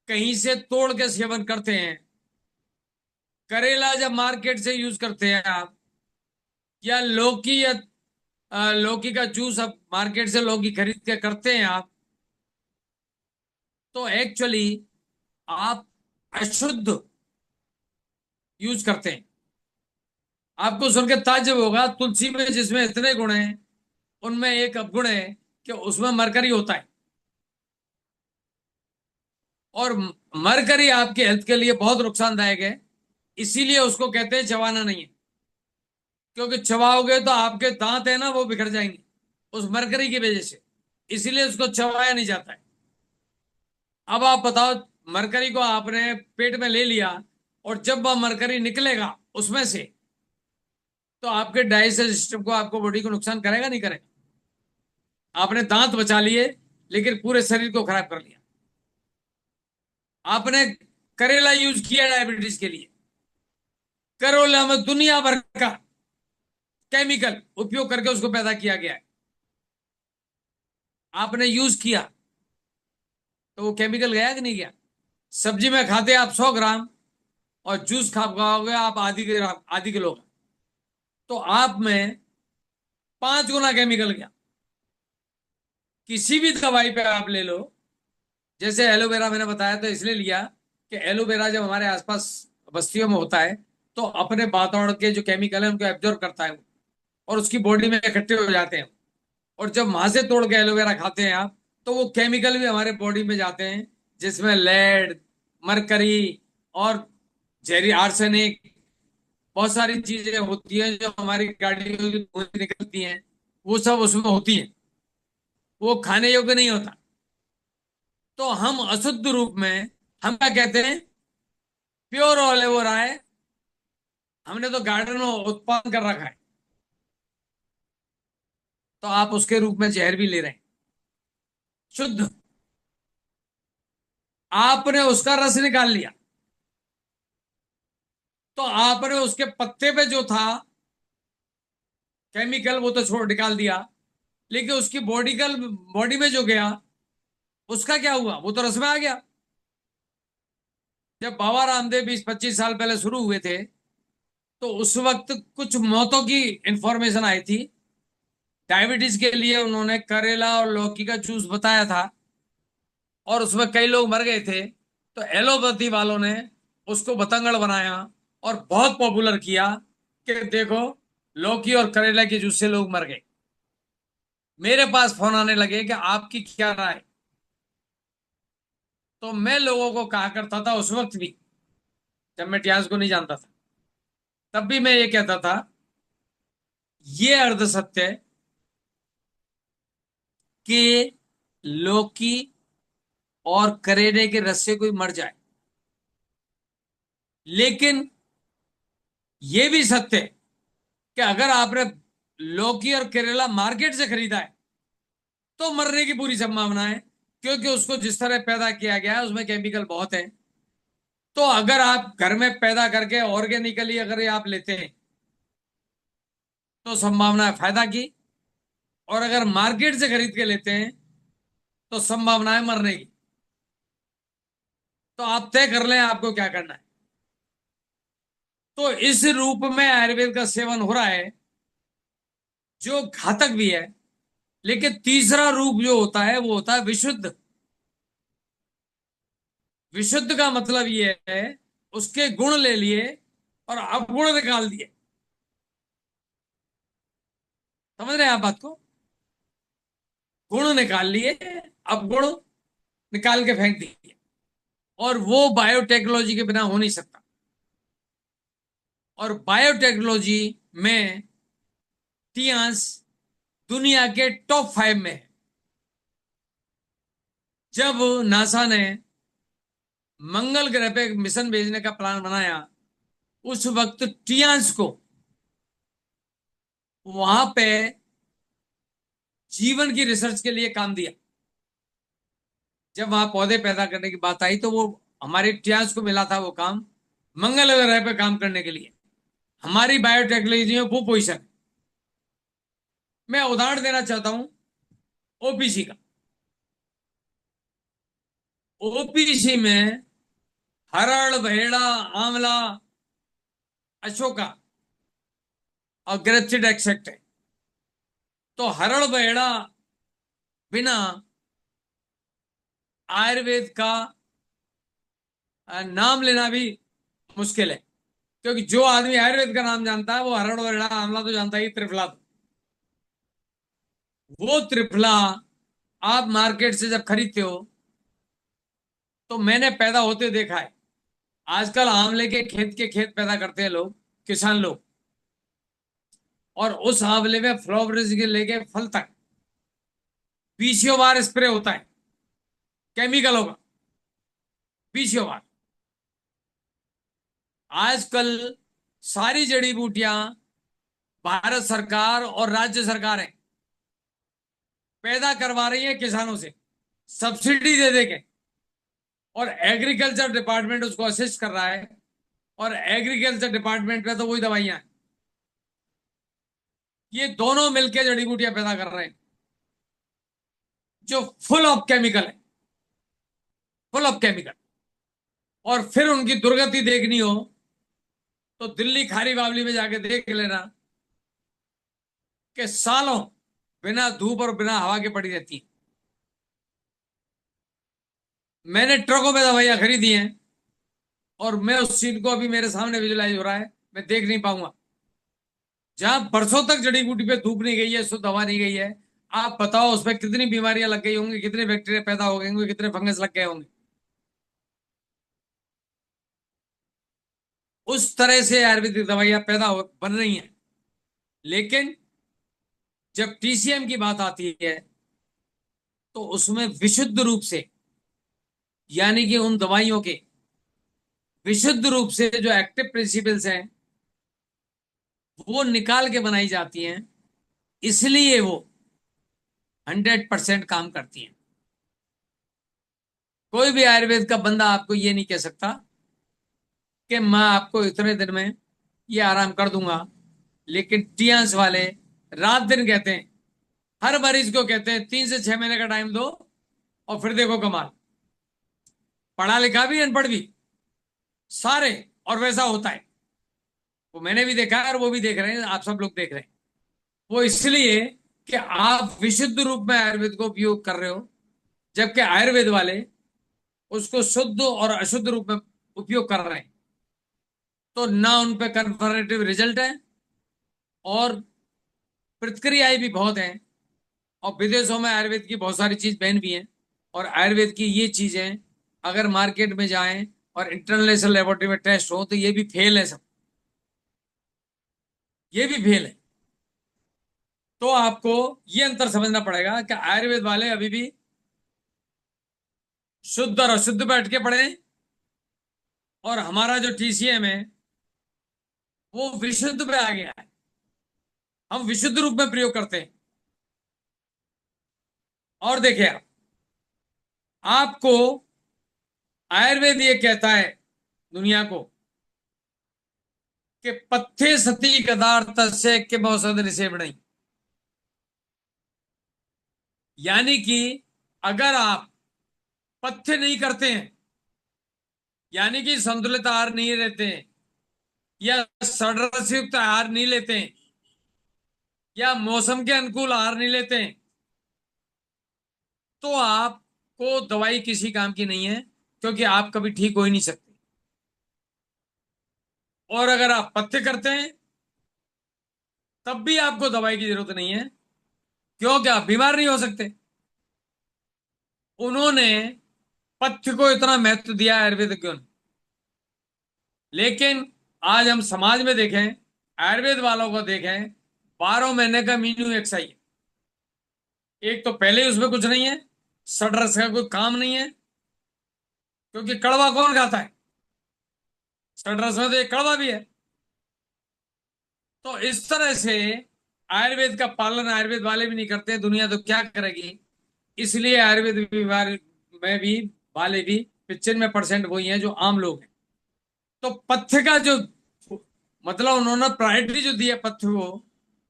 कहीं से तोड़ के सेवन करते हैं, करेला जब मार्केट से यूज करते हैं आप, या लौकी, या लौकी का जूस आप मार्केट से लौकी खरीद के करते हैं आप, तो एक्चुअली आप अशुद्ध यूज करते हैं। आपको सुन के ताज्जुब होगा, तुलसी में जिसमें इतने गुण हैं, उनमें एक अवगुण है कि उसमें मरकरी होता है, और मरकरी आपके हेल्थ के लिए बहुत नुकसानदायक है। इसीलिए उसको कहते हैं चबाना नहीं है, क्योंकि चबाओगे तो आपके दांत है ना वो बिखर जाएंगे उस मरकरी की वजह से, इसीलिए उसको चबाया नहीं जाता है। अब आप बताओ, मरकरी को आपने पेट में ले लिया, और जब वह मरकरी निकलेगा उसमें से, तो आपके डाइजेस्टिव सिस्टम को, आपको बॉडी को नुकसान करेगा नहीं करेगा? आपने दांत बचा लिए, लेकिन पूरे शरीर को खराब कर लिया। आपने करेला यूज किया डायबिटीज के लिए, करेला में दुनिया भर का केमिकल उपयोग करके उसको पैदा किया गया है, आपने यूज किया, तो वो केमिकल गया कि नहीं गया? सब्जी में खाते आप 100 ग्राम, और जूस खा खाओगे आप आधी किलो का, तो आप में 5 गुना केमिकल गया। किसी भी दवाई पे आप ले लो, जैसे एलोवेरा मैंने बताया तो इसलिए लिया कि एलोवेरा जब हमारे आसपास बस्तियों में होता है, तो अपने वातावरण के जो केमिकल है उनको एब्जॉर्ब करता है, और उसकी बॉडी में इकट्ठे हो जाते हैं। और जब वहां से तोड़ के एलोवेरा खाते हैं आप, तो वो केमिकल भी हमारे बॉडी में जाते हैं, जिसमें लेड, मरकरी और जहरी आर्सेनिक, बहुत सारी चीजें होती हैं जो हमारी गाड़ियों की धुएं निकलती हैं, वो सब उसमें होती हैं, वो खाने योग्य नहीं होता। तो हम अशुद्ध रूप में, हम क्या कहते हैं, प्योर ऑलिव ओil है, हमने तो गार्डन में उत्पादन कर रखा है, तो आप उसके रूप में जहर भी ले रहे हैं। शुद्ध, आपने उसका रस निकाल लिया, तो आपने उसके पत्ते पे जो था केमिकल वो तो छोड़ निकाल दिया, लेकिन उसकी बॉडी में जो गया, उसका क्या हुआ? वो तो रस में आ गया। जब बाबा रामदेव 20-25 साल पहले शुरू हुए थे, तो उस वक्त कुछ मौतों की इंफॉर्मेशन आई थी। डायबिटीज के लिए उन्होंने करेला और लौकी का जूस बताया था, और उसमें कई लोग मर गए थे, तो एलोपैथी वालों ने उसको बतंगड़ बनाया और बहुत पॉपुलर किया कि देखो, लौकी और करेला के जूस से लोग मर गए। मेरे पास फोन आने लगे कि आपकी क्या राय। तो मैं लोगों को कहा करता था उस वक्त भी, जब मैं इतिहास को नहीं जानता था, तब भी मैं ये कहता था, ये अर्ध सत्य है कि लौकी और करेले के रस से कोई मर जाए, लेकिन ये भी सत्य है कि अगर आपने लौकी और करेला मार्केट से खरीदा है तो मरने की पूरी संभावना है, क्योंकि उसको जिस तरह पैदा किया गया है उसमें केमिकल बहुत है। तो अगर आप घर में पैदा करके ऑर्गेनिकली अगर ये आप लेते हैं तो संभावना है फायदा की, और अगर मार्केट से खरीद के लेते हैं तो संभावना है मरने की। तो आप तय कर लें आपको क्या करना है। तो इस रूप में आयुर्वेद का सेवन हो रहा है जो घातक भी है, लेकिन तीसरा रूप जो होता है वो होता है विशुद्ध। विशुद्ध का मतलब ये है उसके गुण ले लिए और अवगुण निकाल दिए। समझ रहे हैं आप बात को? गुण निकाल लिए, अवगुण निकाल के फेंक दिए, और वो बायोटेक्नोलॉजी के बिना हो नहीं सकता। और बायोटेक्नोलॉजी में टियास दुनिया के टॉप 5 में है। जब नासा ने मंगल ग्रह पे एक मिशन भेजने का प्लान बनाया, उस वक्त टियास को वहां पे जीवन की रिसर्च के लिए काम दिया। जब वहां पौधे पैदा करने की बात आई तो वो हमारे टियास को मिला था वो काम, मंगल ग्रह पे काम करने के लिए। हमारी बायोटेक्नोलॉजी में वो पोजिशन। मैं उदाहरण देना चाहता हूं ओपीसी का। ओपीसी में हरड़, बहेड़ा, आंवला, अशोका और ग्रेप्सिड एक्सेक्ट है। तो हरड़ बहेड़ा बिना आयुर्वेद का नाम लेना भी मुश्किल है, क्योंकि जो आदमी आयुर्वेद का नाम जानता है वो हरड़ बहेड़ा आंवला तो जानता ही, त्रिफला तो। वो त्रिफला आप मार्केट से जब खरीदते हो तो मैंने पैदा होते देखा है। आजकल आंवले के खेत के खेत पैदा करते हैं लोग, किसान लोग, और उस आंवले में फ्लावर से लेके फल तक 20 बार स्प्रे होता है केमिकलों का, 20 बार। आजकल सारी जड़ी बूटियां भारत सरकार और राज्य सरकारें पैदा करवा रही है किसानों से सब्सिडी दे दे के, और एग्रीकल्चर डिपार्टमेंट उसको असिस्ट कर रहा है। और एग्रीकल्चर डिपार्टमेंट में तो वही दवाइयां हैं, ये दोनों मिलकर जड़ी बूटियां पैदा कर रहे हैं जो फुल ऑफ केमिकल है, फुल ऑफ केमिकल। और फिर उनकी दुर्गति देखनी हो तो दिल्ली खारी बावली में जाके देख लेना कि सालों बिना धूप और बिना हवा के पड़ी रहती है। मैंने ट्रकों में दवाइयां खरीदी हैं और मैं उस सीन को अभी मेरे सामने विजुलाइज हो रहा है, मैं देख नहीं पाऊंगा। जहां बरसों तक जड़ी बूटी पे धूप नहीं गई है, शुद्ध हवा नहीं गई है, आप बताओ उसमें कितनी बीमारियां लग गई होंगी, कितने बैक्टीरिया पैदा हो गए होंगे, कितने फंगस लग गए होंगे। उस तरह से आयुर्वेदिक दवाइयां बन रही हैं। लेकिन जब टीसीएम की बात आती है तो उसमें विशुद्ध रूप से, यानी कि उन दवाइयों के विशुद्ध रूप से जो एक्टिव प्रिंसिपल्स हैं वो निकाल के बनाई जाती हैं, इसलिए वो 100% काम करती हैं। कोई भी आयुर्वेद का बंदा आपको ये नहीं कह सकता कि मैं आपको इतने दिन में ये आराम कर दूंगा। लेकिन टियास वाले रात दिन कहते हैं, हर मरीज को कहते हैं 3 से 6 महीने का टाइम दो और फिर देखो कमाल। पढ़ा लिखा भी अनपढ़ भी सारे, और वैसा होता है। वो मैंने भी देखा है और वो भी देख रहे हैं, आप सब लोग देख रहे हैं। वो इसलिए कि आप विशुद्ध रूप में आयुर्वेद को उपयोग कर रहे हो, जबकि आयुर्वेद वाले उसको शुद्ध और अशुद्ध रूप में उपयोग कर रहे हैं, तो ना उन पे कन्फर्मेटिव रिजल्ट है और प्रतिक्रियाएं भी बहुत हैं। और विदेशों में आयुर्वेद की बहुत सारी चीज बैन भी हैं, और आयुर्वेद की ये चीजें अगर मार्केट में जाएं और इंटरनेशनल लेबोरेटरी में टेस्ट हो तो ये भी फेल है सब, ये भी फेल है। तो आपको ये अंतर समझना पड़ेगा कि आयुर्वेद वाले अभी भी शुद्ध और अशुद्ध पे अटके पड़े हैं, और हमारा जो टीसीएम है वो विशुद्ध पे आ गया है। हम विशुद्ध रूप में प्रयोग करते हैं। और देखिए आपको आयुर्वेद ये कहता है दुनिया को कि पथ्य सती पदार्थ से के औषध निषेवणी, यानी कि अगर आप पथ्य नहीं करते हैं, यानी कि संतुलित आहार नहीं लेते हैं, या षड्रसयुक्त आहार नहीं लेते हैं, या मौसम के अनुकूल आहार नहीं लेते हैं, तो आपको दवाई किसी काम की नहीं है, क्योंकि आप कभी ठीक हो ही नहीं सकते। और अगर आप पथ्य करते हैं तब भी आपको दवाई की जरूरत नहीं है, क्योंकि आप बीमार नहीं हो सकते। उन्होंने पथ्य को इतना महत्व दिया आयुर्वेदिकों ने। लेकिन आज हम समाज में देखें, आयुर्वेद वालों को देखें, 12 महीने का मीनू एक्सरसाइज है। एक तो पहले ही उसमें कुछ नहीं है, सडरस का कोई काम नहीं है, क्योंकि कड़वा कौन खाता है? सडरस में तो एक कड़वा भी है। तो इस तरह से आयुर्वेद का पालन आयुर्वेद वाले भी नहीं करते, दुनिया तो क्या करेगी। इसलिए आयुर्वेद बीमारी में भी वाले भी 95% वही हैं जो आम लोग हैं। तो पथ्य का जो मतलब उन्होंने प्रायोरिटी जो दी है पथ्य को,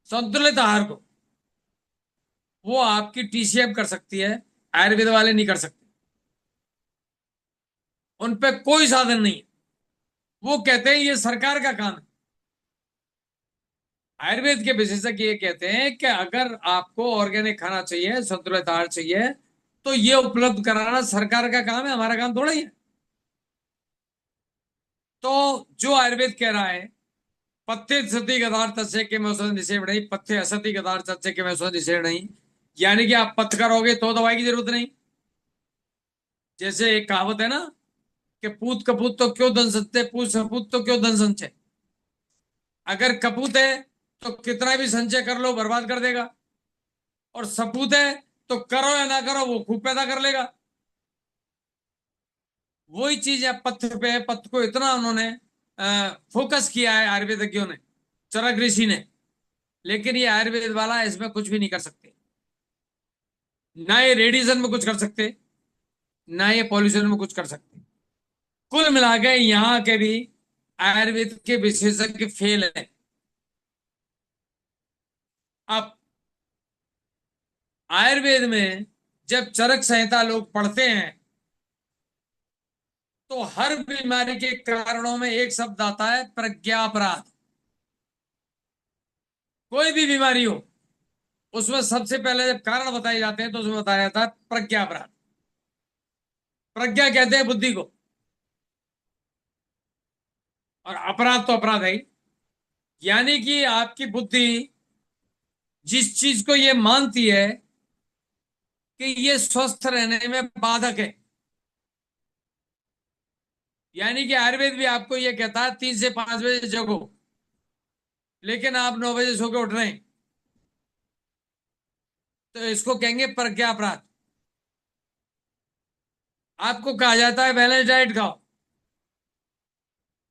संतुलित आहार को, वो आपकी टीसीएम कर सकती है, आयुर्वेद वाले नहीं कर सकते। उन पे कोई साधन नहीं है। वो कहते हैं ये सरकार का काम है। आयुर्वेद के विशेषज्ञ ये कहते हैं कि अगर आपको ऑर्गेनिक खाना चाहिए, संतुलित आहार चाहिए, तो ये उपलब्ध कराना सरकार का काम है, हमारा काम थोड़ा ही है। तो जो आयुर्वेद कह रहा है पथ्य सती गदार्थ से के में औषध निषेध नहीं, पथ्य असती गदार्थ से के में औषध निषेध नहीं, यानी कि आप पथ करोगे तो दवाई की जरूरत नहीं। जैसे एक कहावत है ना कि पूत कपूत तो क्यों धन संचय, पूत सपूत तो क्यों धन संचय। अगर कपूत है तो कितना भी संचय कर लो बर्बाद कर देगा, और सपूत है तो करो या ना करो वो खूब पैदा कर लेगा। वही चीज है पथ्य पे। पथ्य को इतना उन्होंने फोकस किया है आयुर्वेदज्ञों ने, चरक ऋषि ने। लेकिन ये आयुर्वेद वाला इसमें कुछ भी नहीं कर सकते, ना ये रेडिएशन में कुछ कर सकते, ना ये पॉल्यूशन में कुछ कर सकते। कुल मिला के यहाँ के भी आयुर्वेद के विशेषज्ञ फेल है। अब आयुर्वेद में जब चरक संहिता लोग पढ़ते हैं तो हर बीमारी के कारणों में एक शब्द आता है, प्रज्ञापराध। कोई भी बीमारी हो उसमें सबसे पहले जब कारण बताए जाते हैं तो उसमें बताया जाता है प्रज्ञापराध। प्रज्ञा कहते हैं बुद्धि को, और अपराध तो अपराध है ही। यानी कि आपकी बुद्धि जिस चीज को ये मानती है कि ये स्वस्थ रहने में बाधक है। यानी कि आयुर्वेद भी आपको ये कहता है 3 से 5 बजे जगो, लेकिन आप 9 बजे सो के उठ रहे हैं, तो इसको कहेंगे प्रज्ञा अपराध। आपको कहा जाता है बैलेंस डाइट खाओ,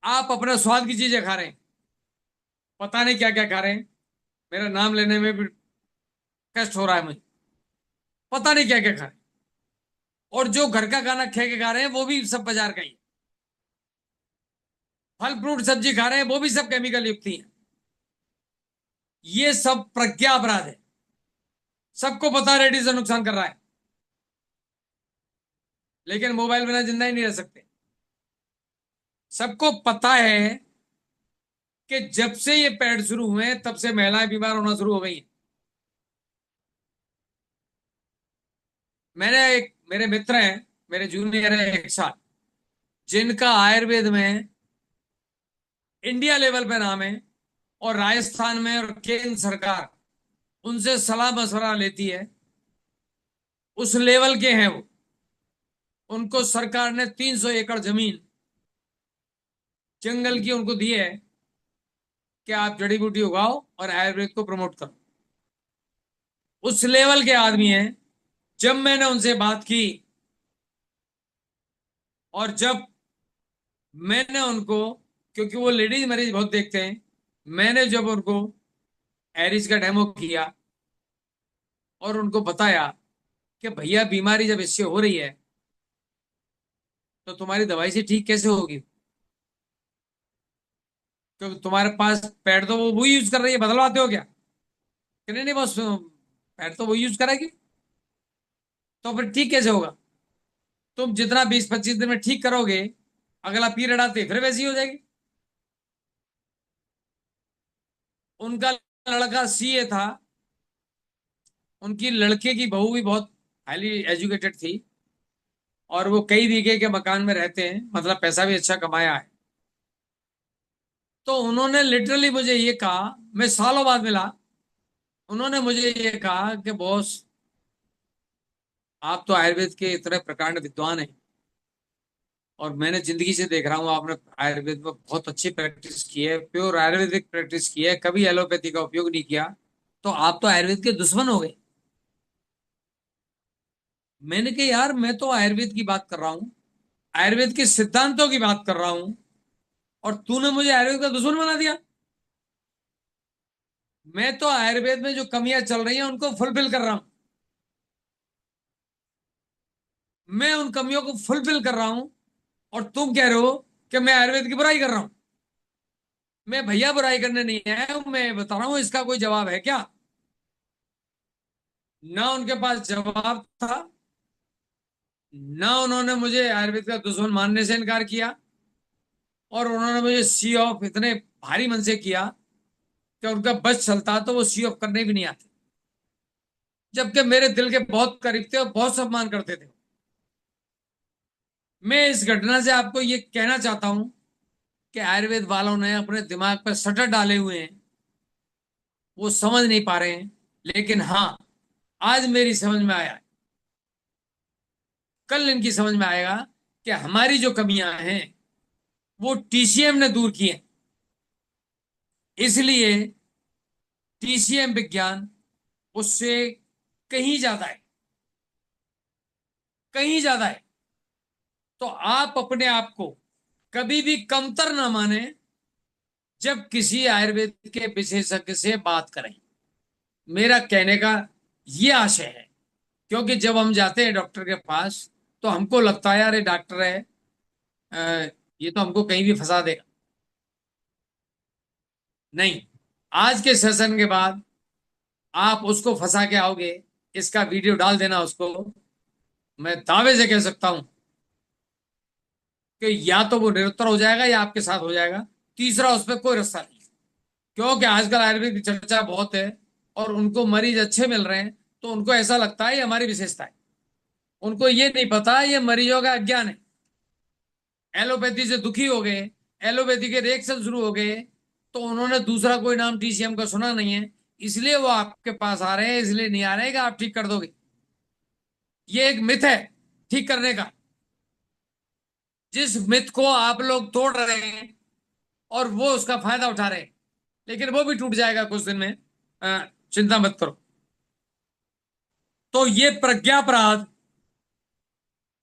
आप अपने स्वाद की चीजें खा रहे हैं, पता नहीं क्या क्या खा रहे हैं। मेरा नाम लेने में भी कष्ट हो रहा है मुझे, पता नहीं क्या क्या खा रहे हैं। और जो घर का खाना खे के खा रहे हैं वो भी सब बाजार का ही है। फल फ्रूट सब्जी खा रहे हैं वो भी सब केमिकल युक्त ही है। ये सब प्रज्ञा अपराध है। सबको पता है रेडिएशन नुकसान कर रहा है, लेकिन मोबाइल बिना जिंदा ही नहीं रह सकते। सबको पता है कि जब से ये पैड शुरू हुए हैं तब से महिलाएं बीमार होना शुरू हो गई हैं। मैंने एक मेरे मित्र हैं, मेरे जूनियर है 1 साल, जिनका आयुर्वेद में इंडिया लेवल पे नाम है, और राजस्थान में और केंद्र सरकार उनसे सलाह मशवरा लेती है, उस लेवल के हैं वो। उनको सरकार ने 300 एकड़ जमीन जंगल की उनको दी है कि आप जड़ी बूटी उगाओ और आयुर्वेद को प्रमोट करो। उस लेवल के आदमी हैं। जब मैंने उनसे बात की और जब मैंने उनको, क्योंकि वो लेडीज मरीज बहुत देखते हैं, मैंने जब उनको एरिस का डेमो किया और उनको बताया कि भैया बीमारी जब इससे हो रही है तो तुम्हारी दवाई से ठीक कैसे होगी, क्योंकि तुम्हारे पास पैड तो वो वही यूज कर रही है, बदलवाते हो क्या? कि नहीं नहीं बस पैड तो वही यूज करेगी, तो फिर ठीक कैसे होगा? तुम जितना 20-25 दिन में ठीक करोगे, अगला पीरियड आते ही फिर वैसी हो जाएगी। उनका लड़का सीए था, उनकी लड़के की बहू भी बहुत हाईली एजुकेटेड थी, और वो कई बीघे के मकान में रहते हैं, मतलब पैसा भी अच्छा कमाया है। तो उन्होंने लिटरली मुझे ये कहा, मैं सालों बाद मिला, उन्होंने मुझे ये कहा कि बॉस, आप तो आयुर्वेद के इतने प्रकांड विद्वान हैं, और मैंने जिंदगी से देख रहा हूँ आपने आयुर्वेद में बहुत अच्छी प्रैक्टिस की है, प्योर आयुर्वेदिक प्रैक्टिस की है, कभी एलोपैथी का उपयोग नहीं किया, तो आप तो आयुर्वेद के दुश्मन हो गए। मैंने कहा यार, मैं तो आयुर्वेद की बात कर रहा हूँ, आयुर्वेद के सिद्धांतों की बात कर रहा हूँ, और तूने मुझे आयुर्वेद का दुश्मन बना दिया। मैं तो आयुर्वेद में जो कमियां चल रही हैं उनको फुलफिल कर रहा हूं, मैं उन कमियों को फुलफिल कर रहा हूं, और तुम कह रहे हो कि मैं आयुर्वेद की बुराई कर रहा हूं। मैं भैया बुराई करने नहीं आया हूं, मैं बता रहा हूं इसका कोई जवाब है क्या? ना उनके पास जवाब था, ना उन्होंने मुझे आयुर्वेद का दुश्मन मानने से इनकार किया, और उन्होंने मुझे सी ऑफ इतने भारी मन से किया कि उनका बस चलता तो वो सी ऑफ करने भी नहीं आते, जबकि मेरे दिल के बहुत करीब थे और बहुत सम्मान करते थे। मैं इस घटना से आपको ये कहना चाहता हूं कि आयुर्वेद वालों ने अपने दिमाग पर शटर डाले हुए हैं, वो समझ नहीं पा रहे हैं। लेकिन हाँ, आज मेरी समझ में आया, कल इनकी समझ में आएगा कि हमारी जो कमियां हैं वो टीसीएम ने दूर की हैं। इसलिए टीसीएम विज्ञान उससे कहीं ज्यादा है, कहीं ज्यादा है। तो आप अपने आप को कभी भी कमतर ना माने जब किसी आयुर्वेद के विशेषज्ञ से बात करें, मेरा कहने का ये आशय है। क्योंकि जब हम जाते हैं डॉक्टर के पास तो हमको लगता है यार ये डॉक्टर है, अ, ये तो हमको कहीं भी फंसा देगा। नहीं, आज के सेशन के बाद आप उसको फंसा के आओगे, इसका वीडियो डाल देना उसको, मैं दावे से कह सकता हूं कि या तो वो निरुत्तर हो जाएगा या आपके साथ हो जाएगा, तीसरा उस पर कोई रास्ता नहीं। क्योंकि आजकल आयुर्वेद की चर्चा बहुत है और उनको मरीज अच्छे मिल रहे हैं, तो उनको ऐसा लगता है ये हमारी विशेषता है। उनको ये नहीं पता ये मरीजों का अज्ञान है। एलोपैथी से दुखी हो गए, एलोपैथी के रिएक्शन शुरू हो गए, तो उन्होंने दूसरा कोई नाम टीसीएम का सुना नहीं है, इसलिए वो आपके पास आ रहे हैं, इसलिए नहीं आ रहे हैं कि आप ठीक कर दोगे। ये एक मिथ है ठीक करने का, जिस मिथ को आप लोग तोड़ रहे हैं और वो उसका फायदा उठा रहे हैं, लेकिन वो भी टूट जाएगा कुछ दिन में, चिंता मत करो। तो ये प्रज्ञापराध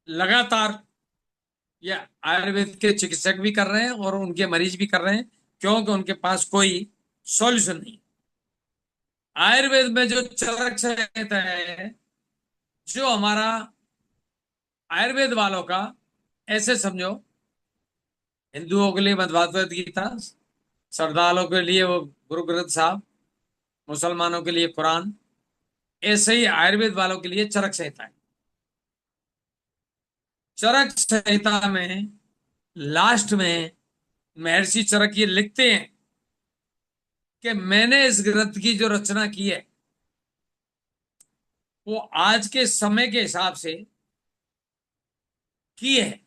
लगातार ये आयुर्वेद के चिकित्सक भी कर रहे हैं और उनके मरीज भी कर रहे हैं, क्योंकि उनके पास कोई सॉल्यूशन नहीं। आयुर्वेद में जो चरक संहिता है, जो हमारा आयुर्वेद वालों का, ऐसे समझो, हिंदुओं के लिए भगवद गीता, श्रद्धालुओं के लिए वो गुरु ग्रंथ साहब, मुसलमानों के लिए कुरान, ऐसे ही आयुर्वेद वालों के लिए चरक संहिता है। चरक संहिता में लास्ट में महर्षि चरक ये लिखते हैं कि मैंने इस ग्रंथ की जो रचना की है वो आज के समय के हिसाब से की है,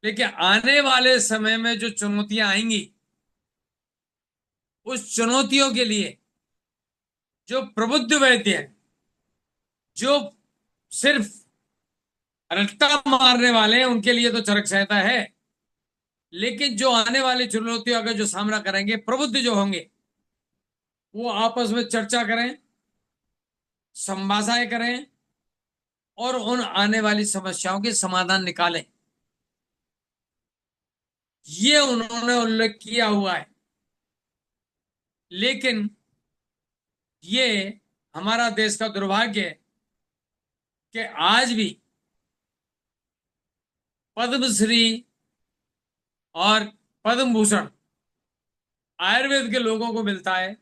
लेकिन आने वाले समय में जो चुनौतियां आएंगी, उस चुनौतियों के लिए जो प्रबुद्ध वैद्य है, जो सिर्फ रट्टा मारने वाले हैं, उनके लिए तो चरक संहिता है। लेकिन जो आने वाली चुनौतियों का जो सामना करेंगे, प्रबुद्ध जो होंगे, वो आपस में चर्चा करें, संभाषाएं करें और उन आने वाली समस्याओं के समाधान निकालें। ये उन्होंने उल्लेख किया हुआ है। लेकिन ये हमारा देश का दुर्भाग्य है कि आज भी पद्मश्री और पद्म भूषण आयुर्वेद के लोगों को मिलता है।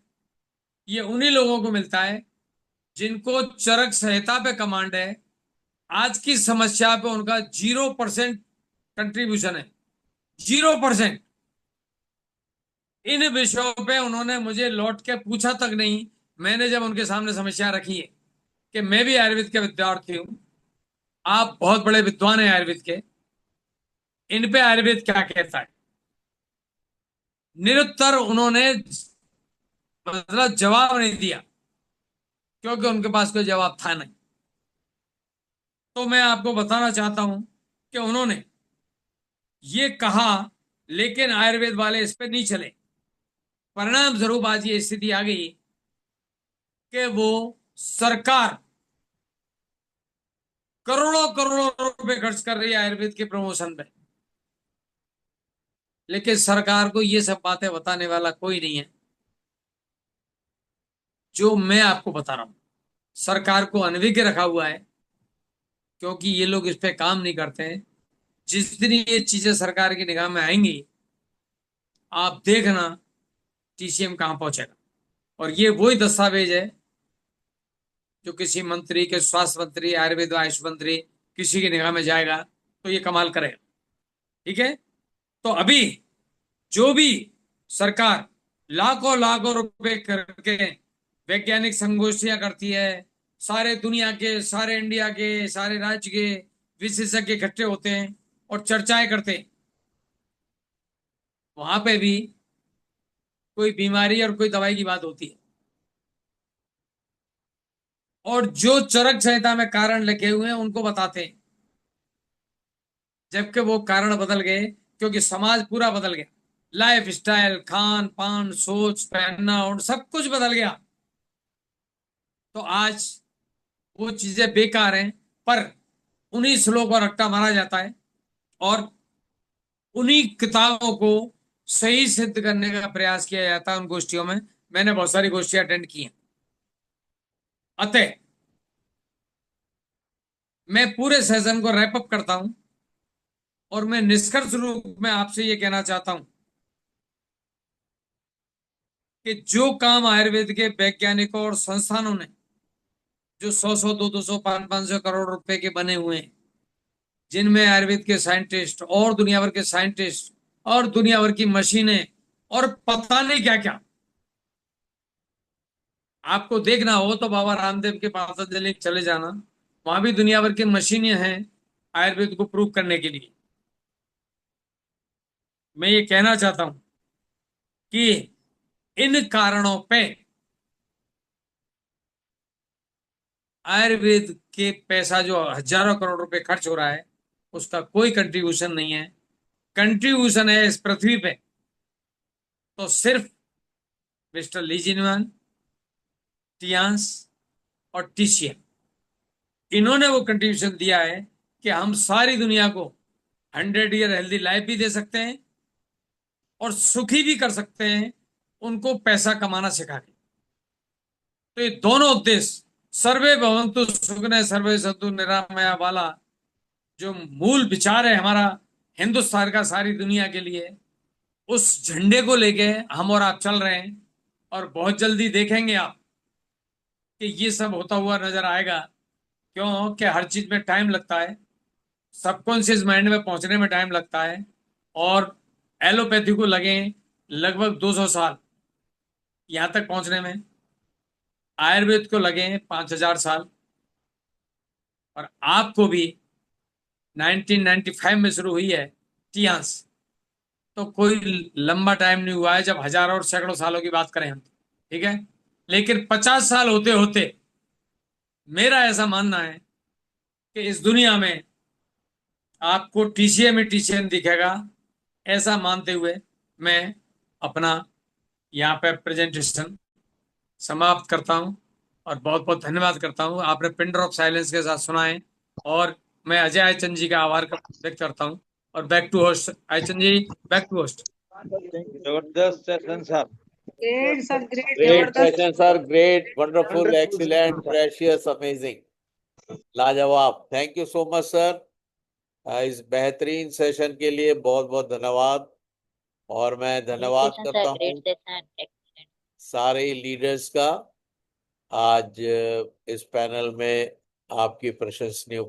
ये उन्हीं लोगों को मिलता है जिनको चरक संहिता पे कमांड है। आज की समस्या पे उनका 0% कंट्रीब्यूशन है, 0%। इन विषयों पे उन्होंने मुझे लौट के पूछा तक नहीं। मैंने जब उनके सामने समस्या रखी है कि मैं भी आयुर्वेद के विद्यार्थी हूं, आप बहुत बड़े विद्वान हैं आयुर्वेद के, इन पे आयुर्वेद क्या कहता है, निरुत्तर उन्होंने मतलब जवाब नहीं दिया, क्योंकि उनके पास कोई जवाब था नहीं। तो मैं आपको बताना चाहता हूं कि उन्होंने ये कहा, लेकिन आयुर्वेद वाले इस पे नहीं चले। परिणाम स्वरूप आज ये स्थिति आ गई कि वो सरकार करोड़ों करोड़ों रुपए खर्च कर रही है आयुर्वेद के प्रमोशन पे, लेकिन सरकार को ये सब बातें बताने वाला कोई नहीं है। जो मैं आपको बता रहा हूं, सरकार को अनभिज्ञ रखा हुआ है, क्योंकि ये लोग इस पे काम नहीं करते हैं। जिस दिन ये चीजें सरकार की निगाह में आएंगी, आप देखना टीसीएम कहां पहुंचेगा। और ये वही दस्तावेज है जो किसी मंत्री के, स्वास्थ्य मंत्री, आयुर्वेद आयुष मंत्री, किसी की निगाह में जाएगा तो ये कमाल करेगा। ठीक है। तो अभी जो भी सरकार लाखों लाखों रुपए करके वैज्ञानिक संगोष्ठियां करती है, सारे दुनिया के, सारे इंडिया के, सारे राज्य के विशेषज्ञ इकट्ठे होते हैं और चर्चाएं करते हैं, वहां पे भी कोई बीमारी और कोई दवाई की बात होती है। और जो चरक संहिता में कारण लिखे हुए हैं उनको बताते हैं, जबकि वो कारण बदल गए, क्योंकि समाज पूरा बदल गया। लाइफ स्टाइल, खान पान, सोच, पहनना और सब कुछ बदल गया। तो आज वो चीजें बेकार हैं, पर उन्हीं श्लोक और रट्टा मारा जाता है और उन्हीं किताबों को सही सिद्ध करने का प्रयास किया जाता है उन गोष्ठियों में। मैंने बहुत सारी गोष्ठियां अटेंड की हैं। अतः मैं पूरे सेशन को रैप अप करता हूं और मैं निष्कर्ष रूप में आपसे ये कहना चाहता हूं कि जो काम आयुर्वेद के वैज्ञानिकों और संस्थानों ने, जो 100 100 200 500 करोड़ रुपए के बने हुए हैं, जिनमें आयुर्वेद के साइंटिस्ट और दुनिया भर के साइंटिस्ट और दुनिया भर की मशीनें और पता नहीं क्या क्या, आपको देखना हो तो बाबा रामदेव के पातंजलि चले जाना, वहां भी दुनिया भर की मशीनें हैं आयुर्वेद को प्रूव करने के लिए। मैं ये कहना चाहता हूं कि इन कारणों पे आयुर्वेद के पैसा जो हजारों करोड़ रुपए खर्च हो रहा है, उसका कोई कंट्रीब्यूशन नहीं है। कंट्रीब्यूशन है इस पृथ्वी पे तो सिर्फ मिस्टर लीजिनवन, टियांस और टीसीएम, इन्होंने वो कंट्रीब्यूशन दिया है कि हम सारी दुनिया को 100 ईयर हेल्दी लाइफ भी दे सकते हैं और सुखी भी कर सकते हैं, उनको पैसा कमाना सिखा के। तो ये दोनों उद्देश्य, सर्वे भवन्तु सुखिनः सर्वे सन्तु निरामया वाला जो मूल विचार है हमारा हिंदुस्तान का सारी दुनिया के लिए, उस झंडे को लेके हम और आप चल रहे हैं। और बहुत जल्दी देखेंगे आप कि ये सब होता हुआ नजर आएगा। क्यों? कि हर चीज में टाइम लगता है, सबकॉन्शियस माइंड में पहुंचने में टाइम लगता है। और एलोपैथी को लगे लगभग 200 साल यहां तक पहुंचने में, आयुर्वेद को लगे 5,000 साल, और आपको भी 1995 में शुरू हुई है टियांस, तो कोई लंबा टाइम नहीं हुआ है जब हजारों और सैकड़ों सालों की बात करें हम, ठीक है। लेकिन 50 साल होते होते मेरा ऐसा मानना है कि इस दुनिया में आपको टीसीए में टीसीएन दिखेगा, ऐसा मानते हुए मैं अपना यहाँ पे प्रेजेंटेशन समाप्त करता हूँ और बहुत बहुत धन्यवाद करता हूँ। आपने पिन ड्रॉप साइलेंस के साथ सुना है और मैं अजय आयचंद जी का आभार व्यक्त करता हूँ। और back to host Aychand ji, back to host. जबरदस्त session sir, great sir, great, Great जबरदस्त। session, sir. Great, wonderful, Wonderful excellent, session, sir. precious, amazing. लाजवाब। Thank you so much sir. इस बेहतरीन सेशन के लिए बहुत बहुत धन्यवाद। और मैं धन्यवाद करता हूँ सारे लीडर्स का। आज इस पैनल में आपकी प्रशंसनीय